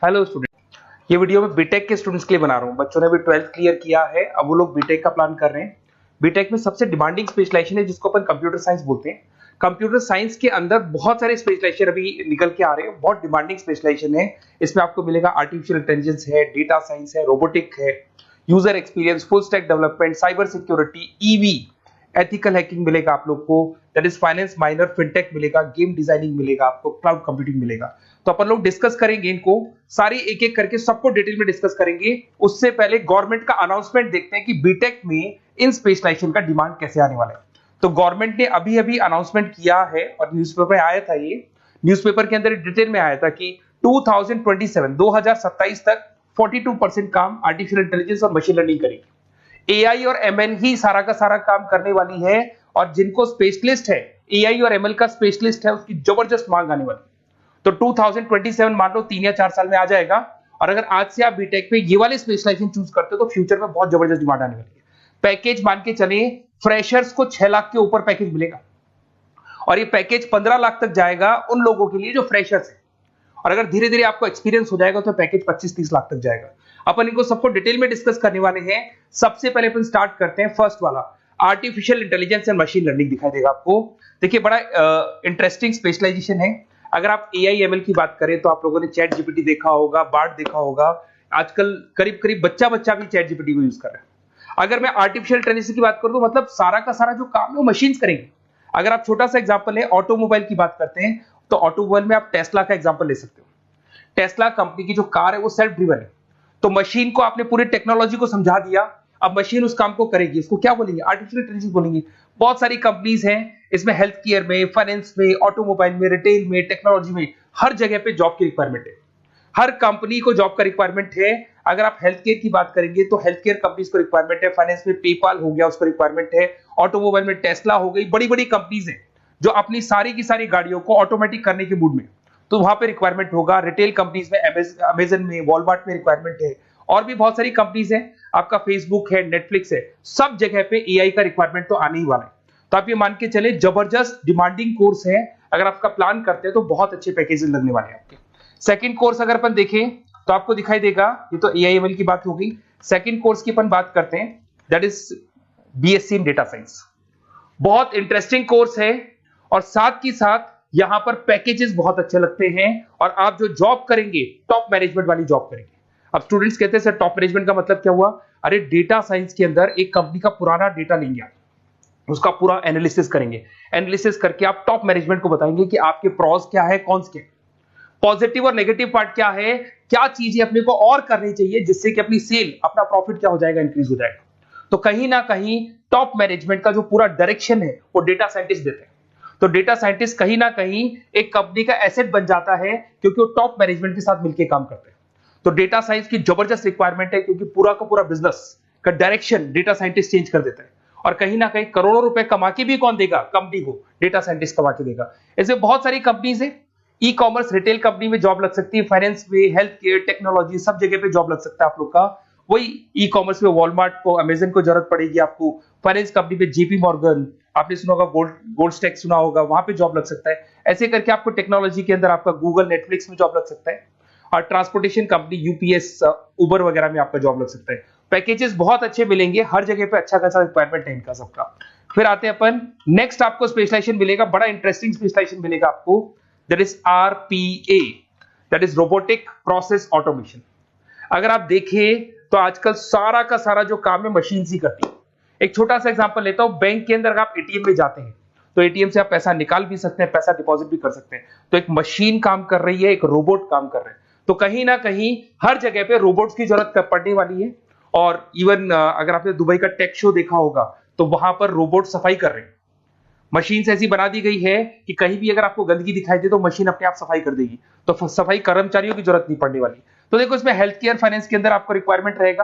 Hello student, ये video मैं BTech के स्टूडेंट्स के लिए बना रहा हूँ। बच्चों ने भी 12th क्लियर किया है, अब वो लोग बीटेक का प्लान कर रहे हैं। बीटेक में सबसे डिमांडिंग स्पेशलाइजेशन है जिसको अपन कंप्यूटर साइंस बोलते हैं। कंप्यूटर साइंस के अंदर बहुत सारे स्पेशलाइजेशन अभी निकल के आ रहे हैं, बहुत डिमांडिंग स्पेशलाइजेशन है। इसमें आपको मिलेगा आर्टिफिशियल इंटेलिजेंस है, डेटा साइंस है, रोबोटिक है, user experience, full stack development, cyber security, EV, ethical hacking मिलेगा आप लोग को, that is finance minor, fintech मिलेगा, गेम डिजाइनिंग मिलेगा आपको, क्लाउड कंप्यूटिंग मिलेगा। तो अपन लोग डिस्कस करेंगे इनको सारी एक एक करके, सबको डिटेल में डिस्कस करेंगे। उससे पहले गवर्नमेंट का अनाउंसमेंट देखते हैं कि बीटेक में इन स्पेशलाइजेशन का डिमांड कैसे आने वाला है। तो गवर्नमेंट ने अभी अभी अनाउंसमेंट किया है और न्यूज़पेपर में आया था, ये न्यूज़पेपर के अंदर डिटेल में आया था कि 2027 तक 42% काम आर्टिफिशियल इंटेलिजेंस और मशीन लर्निंग करेगी। एआई और एमएल ही सारा का सारा काम करने वाली है, और जिनको स्पेशलिस्ट है, एआई और एमएल का स्पेशलिस्ट है, उसकी जबरदस्त मांग आने वाली। तो 2027 मान लो 3 या 4 साल में आ जाएगा। और अगर आज से आप बीटेक पे ये वाले स्पेशलाइजेशन चूज करते हो तो फ्यूचर में बहुत जबरदस्त डिमांड आने वाली है। पैकेज मान के चले, फ्रेशर्स को 6 लाख के ऊपर पैकेज मिलेगा, और ये पैकेज 15 लाख तक जाएगा उन लोगों के लिए जो फ्रेशर्स है। और अगर धीरे धीरे आपको एक्सपीरियंस हो जाएगा तो पैकेज 25-30 लाख तक जाएगा। अपन इनको सबको डिटेल में डिस्कस करने वाले हैं। सबसे पहले अपन स्टार्ट करते हैं फर्स्ट वाला, artificial intelligence and machine learning दिखाई देगा आपको। देखिए बड़ा इंटरेस्टिंग स्पेशलाइजेशन है। अगर आप एआई एमएल की बात करें तो आप लोगों ने चैट जीपीटी देखा होगा, बार्ड देखा होगा। आजकल करीब करीब बच्चा भी चैट जीपीटी को यूज कर रहा है। अगर मैं आर्टिफिशियल इंटेलिजेंस की बात करूं तो मतलब सारा का सारा जो काम है वो मशीन्स करेंगे। अगर आप छोटा सा एग्जांपल है, ऑटोमोबाइल की बात करते हैं तो ऑटोमोबाइल में आप टेस्ला का एग्जांपल ले सकते हो। टेस्ला कंपनी की जो कार है वो सेल्फ ड्रिवन है। तो मशीन को आपने पूरी टेक्नोलॉजी को समझा दिया, अब मशीन उस काम को करेगी। इसको क्या बोलेंगे? आर्टिफिशियल इंटेलिजेंस बोलेंगे। बहुत सारी कंपनीज हैं इसमें, हेल्थ केयर में, फाइनेंस में, ऑटोमोबाइल में, रिटेल में, टेक्नोलॉजी में, हर जगह पे जॉब की रिक्वायरमेंट है। हर कंपनी को जॉब का रिक्वायरमेंट है। अगर आप हेल्थ केयर की बात करेंगे तो हेल्थ केयर कंपनीज को रिक्वायरमेंट है, फाइनेंस में पेपाल हो गया उसको रिक्वायरमेंट है, ऑटोमोबाइल में टेस्ला हो गई, बड़ी बड़ी कंपनीज हैं जो अपनी सारी की सारी गाड़ियों को ऑटोमेटिक करने के मूड में, तो वहां पे रिक्वायरमेंट होगा। रिटेल कंपनीज में अमेजन में, वॉलमार्ट में रिक्वायरमेंट है, और भी बहुत सारी कंपनीज हैं, आपका फेसबुक है, नेटफ्लिक्स है, सब जगह पे एआई का रिक्वायरमेंट तो आने ही वाला है। तो आप ये मान के चले जबरदस्त डिमांडिंग कोर्स है। अगर आपका प्लान करते हैं तो बहुत अच्छे पैकेजेस लगने वाले हैं आपके। सेकंड कोर्स अगर अपन देखें तो आपको दिखाई देगा, ये तो एआई एमएल की बात हो गई। सेकंड कोर्स की अपन बात करते हैं, that is BSc in data science. बहुत इंटरेस्टिंग कोर्स है, और साथ ही साथ यहां पर पैकेजेस बहुत अच्छे लगते हैं, और आप जो जॉब करेंगे टॉप मैनेजमेंट वाली जॉब करेंगे। अब स्टूडेंट्स कहते हैं सर टॉप मैनेजमेंट का मतलब क्या हुआ? अरे डेटा साइंस के अंदर एक कंपनी का पुराना डेटा लेंगे, आप उसका पूरा एनालिसिस करेंगे, एनालिसिस करके आप टॉप मैनेजमेंट को बताएंगे कि आपके प्रॉस क्या है, कौन से पॉजिटिव और नेगेटिव पार्ट क्या है, क्या चीजें अपने को और करनी चाहिए जिससे कि अपनी सेल, अपना प्रॉफिट क्या हो जाएगा, इंक्रीज हो जाएगा। तो कहीं ना कहीं टॉप मैनेजमेंट का जो पूरा डायरेक्शन है वो डेटा साइंटिस्ट देते हैं। तो डेटा साइंटिस्ट कहीं ना कहीं एक कंपनी का एसेट बन जाता है, क्योंकि वो टॉप मैनेजमेंट के साथ मिलकर काम करते हैं। तो डेटा साइंस की जबरदस्त रिक्वायरमेंट है, क्योंकि पूरा का पूरा बिजनेस का डायरेक्शन डेटा साइंटिस्ट चेंज कर देता है। और कहीं ना कहीं करोड़ों रुपए कमा के भी कौन देगा? कंपनी को डेटा साइंटिस्ट कमा के देगा। ऐसे बहुत सारी कंपनीज है, ई कॉमर्स, रिटेल कंपनी में जॉब लग सकती है, फाइनेंस में, हेल्थ केयर, टेक्नोलॉजी, सब जगह पे जॉब लग सकता है आप लोग का। वही ई कॉमर्स में वॉलमार्ट को, अमेजन को जरूरत पड़ेगी आपको। फाइनेंस कंपनी में जेपी मॉर्गन, आपने सुना होगा, गोल्ड स्टैक सुना होगा, वहां पे जॉब लग सकता है। ऐसे करके आपको टेक्नोलॉजी के अंदर आपका गूगल, नेटफ्लिक्स में जॉब लग सकता है। और ट्रांसपोर्टेशन कंपनी यूपीएस, उबर वगैरह में आपका जॉब लग सकता है। पैकेजेस बहुत अच्छे मिलेंगे, हर जगह पे अच्छा खासा रिक्वायरमेंट है इनका सबका। फिर आते हैं अपन नेक्स्ट, आपको स्पेशलाइजेशन मिलेगा, बड़ा इंटरेस्टिंग स्पेशलाइजेशन मिलेगा आपको, that is RPA, that is robotic process automation. अगर आप देखें तो आजकल सारा का सारा जो काम है मशीन ही करती है। एक छोटा सा एग्जांपल लेता हूं, बैंक के अंदर अगर आप एटीएम में जाते हैं तो एटीएम से आप पैसा निकाल भी सकते हैं, पैसा डिपॉजिट भी कर सकते हैं। तो एक मशीन काम कर रही है, एक रोबोट काम कर रहे हैं। तो कहीं ना कहीं हर जगह पे रोबोट्स की जरूरत पड़ने वाली है। और इवन अगर आपने दुबई का टेक शो देखा होगा तो वहां पर रोबोट सफाई कर रहे हैं। मशीन ऐसी बना दी गई है कि कहीं भी अगर आपको गंदगी दिखाई दे तो मशीन अपने आप सफाई कर देगी, तो सफाई कर्मचारियों की जरूरत नहीं पड़ने वाली। तो देखो इसमें हेल्थ केयर, फाइनेंस के अंदर आपको रिक्वायरमेंट रहेगा,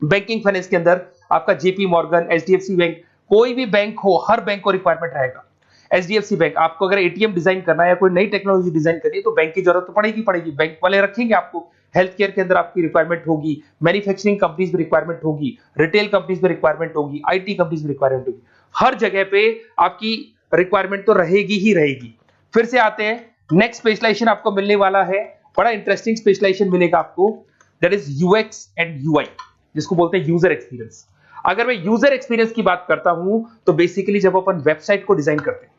बैंकिंग फाइनेंस के अंदर आपका जेपी मॉर्गन, एचडीएफसी बैंक, कोई भी बैंक हो, हर बैंक को रिक्वायरमेंट रहेगा। एचडीएफसी बैंक, आपको अगर एटीएम डिजाइन करना है या कोई नई टेक्नोलॉजी डिजाइन करनी है तो बैंक की जरूरत तो पड़ेगी, बैंक वाले रखेंगे आपको। हेल्थ केयर के अंदर आपकी रिक्वायरमेंट होगी, मैन्युफैक्चरिंग कंपनीज में रिक्वायरमेंट होगी, रिटेल कंपनीज में रिक्वायरमेंट होगी, आईटी कंपनीज में रिक्वायरमेंट होगी। हर जगह पे आपकी रिक्वायरमेंट तो रहेगी ही रहेगी। फिर से आते हैं, नेक्स्ट स्पेशलाइजेशन आपको मिलने वाला है बड़ा इंटरेस्टिंग स्पेशलाइजेशन मिलेगा आपको, that is UX and UI, जिसको बोलते हैं यूजर एक्सपीरियंस। अगर मैं यूजर एक्सपीरियंस की बात करता हूं तो बेसिकली जब अपन वेबसाइट को डिजाइन करते हैं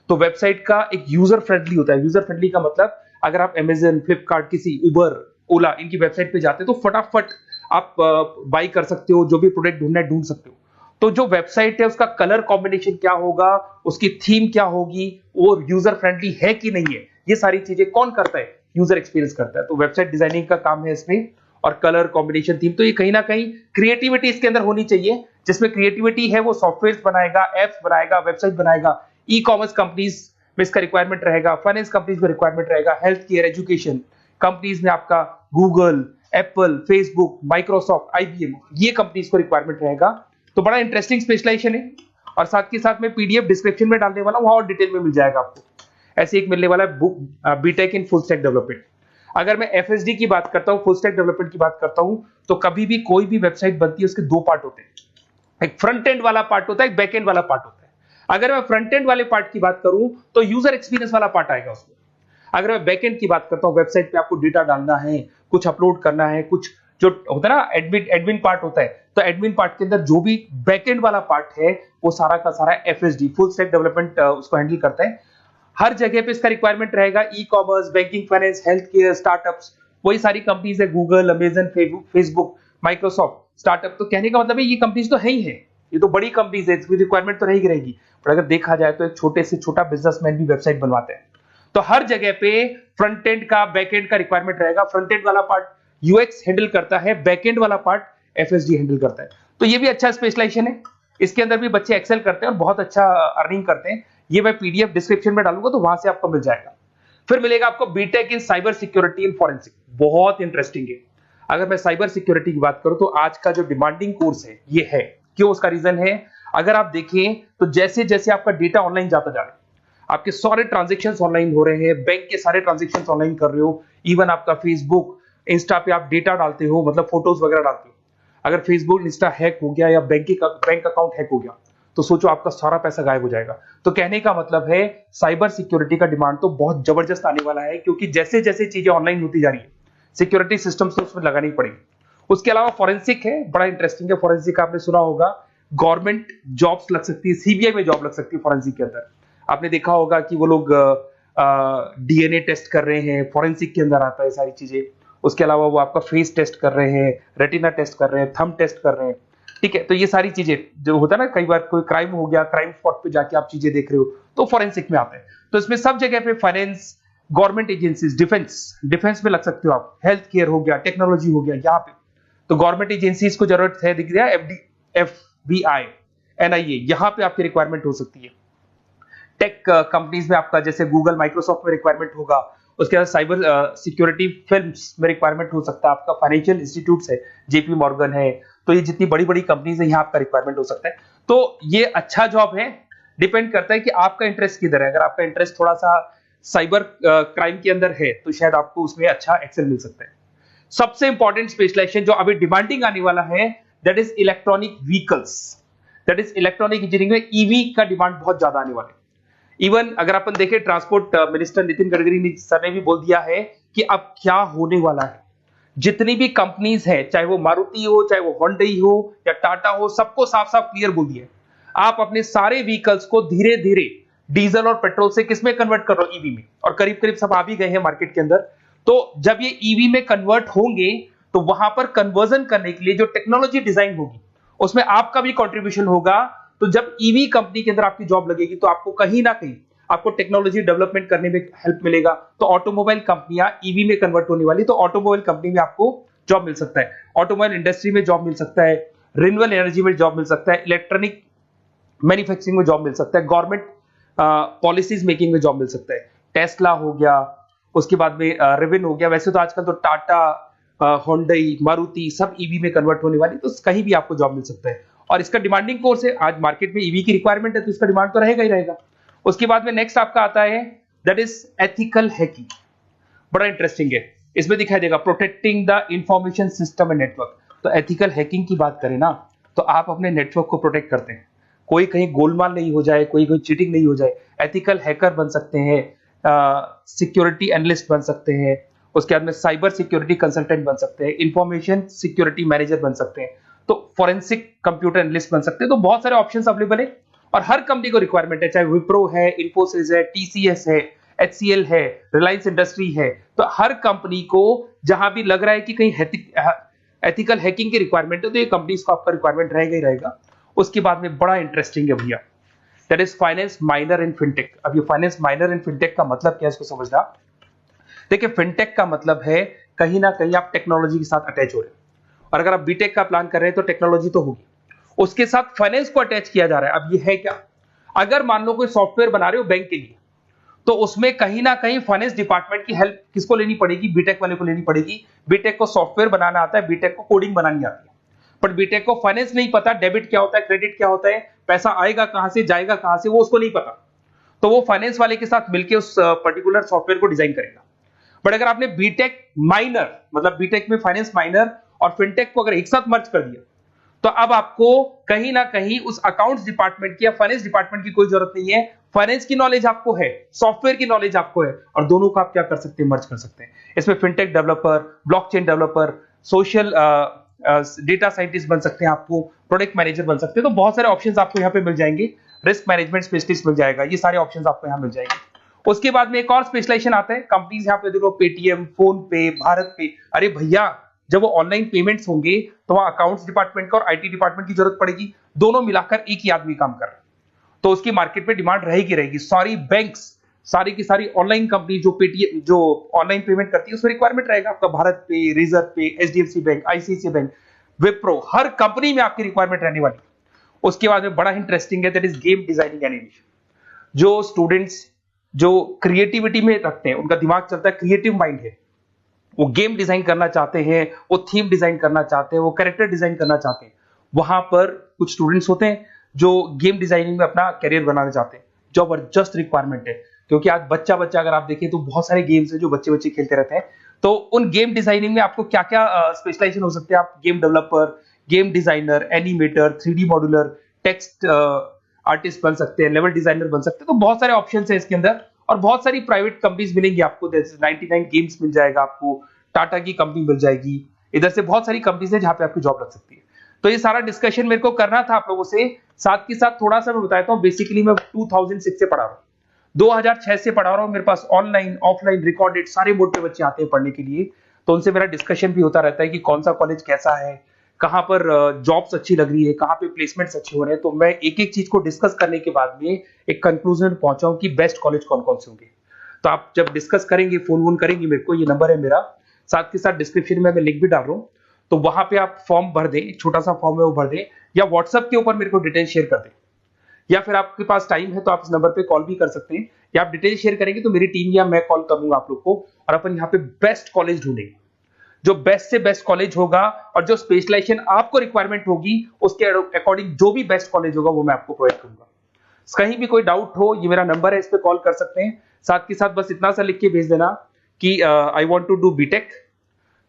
तो वेबसाइट का एक यूजर फ्रेंडली होता है। यूजर फ्रेंडली का मतलब अगर आप अमेजन, फ्लिपकार्ट, किसी उबर, ओला इनकी वेबसाइट पे जाते हैं तो फटाफट आप बाई कर सकते हो, जो भी प्रोडक्ट ढूंढना है ढूंढ सकते हो। तो जो वेबसाइट है उसका कलर कॉम्बिनेशन क्या होगा, उसकी थीम क्या होगी, वो यूजर फ्रेंडली है कि नहीं है, ये सारी चीजें कौन करता है, यूजर एक्सपीरियंस करता है। तो वेबसाइट डिजाइनिंग का काम है इसमें, और कलर कॉम्बिनेशन, थीम, तो ये कहीं ना कहीं क्रिएटिविटी इसके अंदर होनी चाहिए। जिसमें क्रिएटिविटी है वो सॉफ्टवेयर बनाएगा, एप्स बनाएगा, वेबसाइट बनाएगा। ई कॉमर्स कंपनीज में इसका रिक्वायरमेंट रहेगा, फाइनेंस कंपनीज में रिक्वायरमेंट रहेगा, हेल्थ केयर, एजुकेशन कंपनीज में आपका Google, Apple, Facebook, Microsoft, IBM, ये कंपनीज को रिक्वायरमेंट रहेगा। तो बड़ा इंटरेस्टिंग स्पेशलाइजेशन है, और साथ के साथ में पीडीएफ डिस्क्रिप्शन में डालने वाला हूं, वहां और डिटेल में मिल जाएगा आपको। ऐसे एक मिलने वाला है book, BTech in full stack development. अगर मैं एफएसडी की बात करता हूं, फुल स्टैक डेवलपमेंट की बात करता हूं, तो कभी भी कोई भी वेबसाइट बनती है उसके दो पार्ट होते हैं, एक फ्रंट एंड वाला पार्ट होता है, एक बैक एंड वाला पार्ट होता है। अगर मैं फ्रंट एंड वाले पार्ट की बात करूं तो यूजर एक्सपीरियंस वाला पार्ट आएगा उसमें। अगर मैं बैक एंड की बात करता हूं, वेबसाइट पे आपको डेटा डालना है, कुछ अपलोड करना है, कुछ जो होता है ना एडमिन पार्ट होता है, तो एडमिन पार्ट के अंदर जो भी बैक एंड वाला पार्ट है वो सारा का सारा एफएसडी, फुल स्टैक डेवलपमेंट, उसको हैंडल करता है। हर जगह पे इसका रिक्वायरमेंट रहेगा। E commerce, banking, finance, health care, startups, वही सारी कंपनीज है, Google, Amazon, Facebook, Microsoft, startup. तो कहने का मतलब है ये कंपनीज तो है ही है, ये तो बड़ी कंपनीज है, इसकी रिक्वायरमेंट तो रहेगी। पर अगर देखा जाए तो एक छोटे से छोटा बिजनेसमैन भी वेबसाइट बनवाते हैं। तो हर जगह पे फ्रंट एंड का, बैक एंड का रिक्वायरमेंट रहेगा। फ्रंट एंड वाला पार्ट यूएक्स हैंडल करता है, बैक एंड वाला पार्ट एफएसडी हैंडल करता है। तो ये भी अच्छा स्पेशलाइजेशन है, इसके अंदर भी बच्चे एक्सेल करते हैं और बहुत अच्छा अर्निंग करते हैं। ये मैं पीडीएफ डिस्क्रिप्शन में डालूंगा तो वहां से आपको मिल जाएगा। फिर मिलेगा आपको BTech in cyber security and forensic, बहुत इंटरेस्टिंग है। अगर मैं साइबर सिक्योरिटी की बात करूं तो आज का जो डिमांडिंग कोर्स है ये है। क्यों? उसका रीजन है, अगर आप देखें तो जैसे जैसे आपका डेटा ऑनलाइन जाता जा रहा है, आपके सारे ट्रांजेक्शंस ऑनलाइन हो रहे हैं, बैंक के सारे ट्रांजेक्शंस ऑनलाइन कर रहे हो, इवन आपका फेसबुक, इंस्टा पे आप डेटा डालते हो, मतलब फोटोज वगैरह डालते हो। अगर फेसबुक, इंस्टा हैक हो गया या बैंक अकाउंट हैक हो गया तो सोचो आपका सारा पैसा गायब हो जाएगा। तो कहने का मतलब है साइबर सिक्योरिटी का डिमांड तो बहुत जबरदस्त आने वाला है, क्योंकि जैसे जैसे चीजें ऑनलाइन होती जा रही है सिक्योरिटी सिस्टम्स तो उसमें लगानी पड़ेगी। उसके अलावा फॉरेंसिक है, बड़ा इंटरेस्टिंग है। फॉरेंसिक आपने सुना होगा, गवर्नमेंट जॉब्स लग सकती है, सीबीआई में जॉब लग सकती है फॉरेंसिक के अंदर। आपने देखा होगा कि वो लोग डीएनए टेस्ट कर रहे हैं, फॉरेंसिक के अंदर आता है सारी चीजें। उसके अलावा वो आपका फेस टेस्ट कर रहे हैं, रेटिना टेस्ट कर रहे हैं, थंब टेस्ट कर रहे हैं, ठीक है। तो ये सारी चीजें जो होता है ना, कई बार कोई क्राइम हो गया, क्राइम स्पॉट पे जाके आप चीजें देख रहे हो तो फॉरेंसिक में आते हैं। तो इसमें सब जगह पे फाइनेंस, गवर्नमेंट एजेंसीज, डिफेंस में लग सकते हो आप, हेल्थ केयर हो गया, टेक्नोलॉजी हो गया, यहाँ पे तो गवर्नमेंट एजेंसीज को जरूरत है, दिख रहा है, एफबीआई, एनआईए, यहाँ पे आपकी रिक्वायरमेंट हो सकती है। टेक कंपनीज में आपका जैसे गूगल, माइक्रोसॉफ्ट में रिक्वायरमेंट होगा। उसके बाद साइबर सिक्योरिटी फिल्म्स में रिक्वायरमेंट हो सकता है आपका, फाइनेंशियल इंस्टीट्यूट्स है, जेपी मॉर्गन है, तो ये जितनी बड़ी बड़ी कंपनीज है यहाँ आपका रिक्वायरमेंट हो सकता है। तो ये अच्छा जॉब है, डिपेंड करता है कि आपका इंटरेस्ट किधर है। अगर आपका इंटरेस्ट थोड़ा सा साइबर क्राइम के अंदर है तो शायद आपको उसमें अच्छा एक्सेल मिल सकता है। सबसे इंपॉर्टेंट स्पेशलाइजेशन जो अभी डिमांडिंग आने वाला है, that is electronic vehicles, that is electronic engineering में ईवी का डिमांड बहुत ज्यादा आने वाला है। इवन अगर अपन देखें, transport minister Nitin Gadkari sir ने भी बोल दिया है कि अब क्या होने वाला है, जितनी भी कंपनीज है, चाहे वो मारुति हो, चाहे वो होंडई हो या टाटा हो, सबको साफ साफ क्लियर बोल दिया, आप अपने सारे व्हीकल्स को धीरे धीरे डीजल और पेट्रोल से किसमें कन्वर्ट कर रहे हो, ईवी में। और करीब करीब सब आ भी गए हैं मार्केट के अंदर। तो जब ये ईवी में कन्वर्ट होंगे तो वहां पर कन्वर्जन करने के लिए जो टेक्नोलॉजी डिजाइन होगी उसमें आपका भी कंट्रीब्यूशन होगा। तो जब ईवी कंपनी के अंदर आपकी जॉब लगेगी तो आपको कहीं ना कहीं आपको टेक्नोलॉजी डेवलपमेंट करने में हेल्प मिलेगा। तो ऑटोमोबाइल कंपनियां ईवी में कन्वर्ट होने वाली, तो ऑटोमोबाइल कंपनी में आपको जॉब मिल सकता है, ऑटोमोबाइल इंडस्ट्री में जॉब मिल सकता है, रिन्यूएबल एनर्जी में जॉब मिल सकता है, इलेक्ट्रॉनिक मैन्युफैक्चरिंग में जॉब मिल सकता है, गवर्नमेंट पॉलिसीज मेकिंग में जॉब मिल सकता है, टेस्ला हो गया, उसके बाद में रिविन हो गया। वैसे तो आजकल तो टाटा, होंडई, मारुति सब ईवी में कन्वर्ट होने वाली, तो कहीं भी आपको जॉब मिल सकता है। और इसका डिमांडिंग कोर्स है, आज मार्केट में ईवी की रिक्वायरमेंट है तो इसका डिमांड तो रहेगा ही रहेगा। उसके बाद में नेक्स्ट आपका आता है, दैट इज एथिकल हैकिंग, बड़ा इंटरेस्टिंग है। इसमें दिखाई देगा protecting the information system and network. तो एथिकल हैकिंग की बात करें ना, तो आप अपने नेटवर्क को प्रोटेक्ट करते हैं, कोई कहीं गोलमाल नहीं हो जाए, कोई चीटिंग नहीं हो जाए। एथिकल हैकर बन सकते हैं, सिक्योरिटी एनालिस्ट बन सकते हैं, उसके बाद में साइबर सिक्योरिटी कंसल्टेंट बन सकते हैं, इंफॉर्मेशन सिक्योरिटी मैनेजर बन सकते हैं, तो फॉरेंसिक कंप्यूटर एनालिस्ट बन सकते हैं। तो बहुत सारे ऑप्शंस अवेलेबल है और हर कंपनी को रिक्वायरमेंट है, चाहे विप्रो है, इन्फोसिस है, टीसीएस है, एचसीएल है, रिलायंस इंडस्ट्री है। तो हर कंपनी को जहां भी लग रहा है कि कहीं एथिकल हैकिंग की रिक्वायरमेंट है तो ये कंपनीज को आपका रिक्वायरमेंट रहेगा ही रहेगा। उसके बाद में बड़ा इंटरेस्टिंग है भैया, that is finance minor in fintech. अब ये फाइनेंस माइनर इन फिनटेक का मतलब क्या है इसको समझना। देखिए फिनटेक का मतलब है कहीं ना कहीं आप टेक्नोलॉजी के साथ अटैच हो रहे हैं, और अगर आप बीटेक का प्लान कर रहे हैं तो टेक्नोलॉजी तो होगी, उसके साथ फाइनेंस को अटैच किया जा रहा है। अब ये है क्या, अगर मान लो कोई सॉफ्टवेयर बना रहे हो बैंक के लिए, तो उसमें कहीं ना कहीं फाइनेंस डिपार्टमेंट की हेल्प किसको लेनी पड़ेगी, बीटेक वाले को लेनी पड़ेगी। बीटेक को सॉफ्टवेयर बनाना आता है, बीटेक को कोडिंग बनानी आती है, बट बीटेक को फाइनेंस नहीं पता, डेबिट क्या होता है, क्रेडिट क्या होता है, पैसा आएगा कहां से, जाएगा कहां से, वो उसको नहीं पता। तो वो फाइनेंस वाले के साथ मिलकर उस पर्टिकुलर सॉफ्टवेयर को डिजाइन करेगा। बट अगर आपने बीटेक माइनर, मतलब बीटेक में फाइनेंस माइनर और फिनटेक को अगर एक साथ मर्ज कर दिया, तो अब आपको कहीं ना कहीं उस अकाउंट्स डिपार्टमेंट की या फाइनेंस डिपार्टमेंट की कोई जरूरत नहीं है। फाइनेंस की नॉलेज आपको है, सॉफ्टवेयर की नॉलेज आपको है, और दोनों को आप क्या कर सकते हैं, मर्ज कर सकते हैं। इसमें fintech developer, blockchain developer, social data scientist बन सकते हैं, आपको प्रोडक्ट मैनेजर बन सकते हैं। तो बहुत सारे ऑप्शंस आपको यहाँ पे मिल जाएंगे, रिस्क मैनेजमेंट स्पेशलिस्ट मिल जाएगा, ये सारे ऑप्शंस आपको यहाँ मिल जाएंगे। उसके बाद में एक और स्पेशलाइजेशन आता है, कंपनीज यहाँ पे देखो पेटीएम, फोन पे, भारत पे। अरे भैया जब वो ऑनलाइन पेमेंट्स होंगे तो वहां अकाउंट्स डिपार्टमेंट का और आईटी डिपार्टमेंट की जरूरत पड़ेगी, दोनों मिलाकर एक ही आदमी काम कर रहा है, तो उसकी मार्केट में डिमांड रहेगी रहेगी। सारी बैंक्स, सारी की सारी ऑनलाइन कंपनी जो पेटीएम, जो ऑनलाइन पेमेंट करती है, उसमें रिक्वायरमेंट रहेगा आपका Bharat pay, razorpay, HDFC bank, ICICI bank, Wipro, हर कंपनी में आपकी रिक्वायरमेंट रहने वाली। उसके बाद में बड़ा इंटरेस्टिंग है, that is game designing animation. जो स्टूडेंट्स जो क्रिएटिविटी में रखते हैं, उनका दिमाग चलता है, क्रिएटिव माइंड है, वो गेम डिजाइन करना चाहते हैं, वो थीम डिजाइन करना चाहते हैं, वो कैरेक्टर डिजाइन करना चाहते हैं, वहां पर कुछ स्टूडेंट्स होते हैं जो गेम डिजाइनिंग में अपना करियर बनाना चाहते हैं। जबरदस्त रिक्वायरमेंट है, क्योंकि आज बच्चा बच्चा अगर आप देखें तो बहुत सारे गेम्स हैं जो बच्चे बच्चे खेलते रहते हैं। तो उन गेम डिजाइनिंग में आपको क्या क्या स्पेशलाइजेशन हो सकते हैं, आप game developer, game designer, animator, 3D modular, text artist बन सकते हैं, लेवल डिजाइनर बन सकते हैं। तो बहुत सारे ऑप्शन है इसके अंदर, और बहुत सारी प्राइवेट कंपनीज मिलेंगी आपको, जैसे 99 गेम्स मिल जाएगा आपको, टाटा की कंपनी मिल जाएगी, इधर से बहुत सारी कंपनीज है जहां पे आपकी जॉब लग सकती है। तो ये सारा डिस्कशन मेरे को करना था आप लोगों से, साथ के साथ थोड़ा सा मैं बताता हूँ। बेसिकली मैं 2006 से पढ़ा रहा हूँ, 2006 से पढ़ा रहा हूँ, मेरे पास ऑनलाइन ऑफलाइन रिकॉर्डेड सारे बोर्ड पे बच्चे आते हैं पढ़ने के लिए, तो उनसे मेरा डिस्कशन भी होता रहता है कि कौन सा कॉलेज कैसा है, कहाँ पर जॉब्स अच्छी लग रही है, कहाँ पे प्लेसमेंट्स अच्छे हो रहे हैं। तो मैं एक एक चीज को डिस्कस करने के बाद में एक कंक्लूजन पहुंचा हूं कि बेस्ट कॉलेज कौन कौन से होंगे। तो आप जब डिस्कस करेंगे, फोन वोन करेंगे मेरे को, ये नंबर है मेरा, साथ के साथ डिस्क्रिप्शन में मैं लिंक भी डाल रहा हूँ, तो वहां पे आप फॉर्म भर दें, एक छोटा सा फॉर्म है वो भर दें, या व्हाट्सएप के ऊपर मेरे को डिटेल शेयर कर दें, या फिर आपके पास टाइम है तो आप इस नंबर पे कॉल भी कर सकते हैं, या आप डिटेल शेयर करेंगे तो मेरी टीम या मैं कॉल करूंगा आप लोग को, और अपन यहाँ पे बेस्ट कॉलेज ढूंढेंगे, जो बेस्ट से बेस्ट कॉलेज होगा और जो स्पेशलाइजेशन आपको रिक्वायरमेंट होगी उसके अकॉर्डिंग जो भी बेस्ट कॉलेज होगा वो मैं आपको प्रोवाइड करूंगा। कहीं भी कोई डाउट हो, ये मेरा नंबर है, इस पे कॉल कर सकते हैं। साथ के साथ बस इतना सा लिख के भेज देना कि I want to do BTech,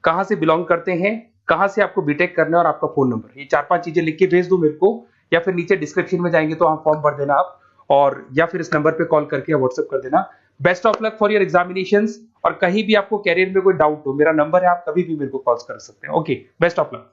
कहां से बिलोंग करते हैं, कहां से आपको बीटेक करना है, और आपका फोन नंबर, ये 4-5 चीजें लिख के भेज दो मेरे को, या फिर नीचे डिस्क्रिप्शन में जाएंगे तो आप फॉर्म भर देना आप, और या फिर इस नंबर पे कॉल करके या व्हाट्सएप कर देना। Best of luck for your examinations, और कहीं भी आपको कैरियर में कोई डाउट हो, मेरा नंबर है, आप कभी भी मेरे को कॉल कर सकते हैं। Okay, best of luck.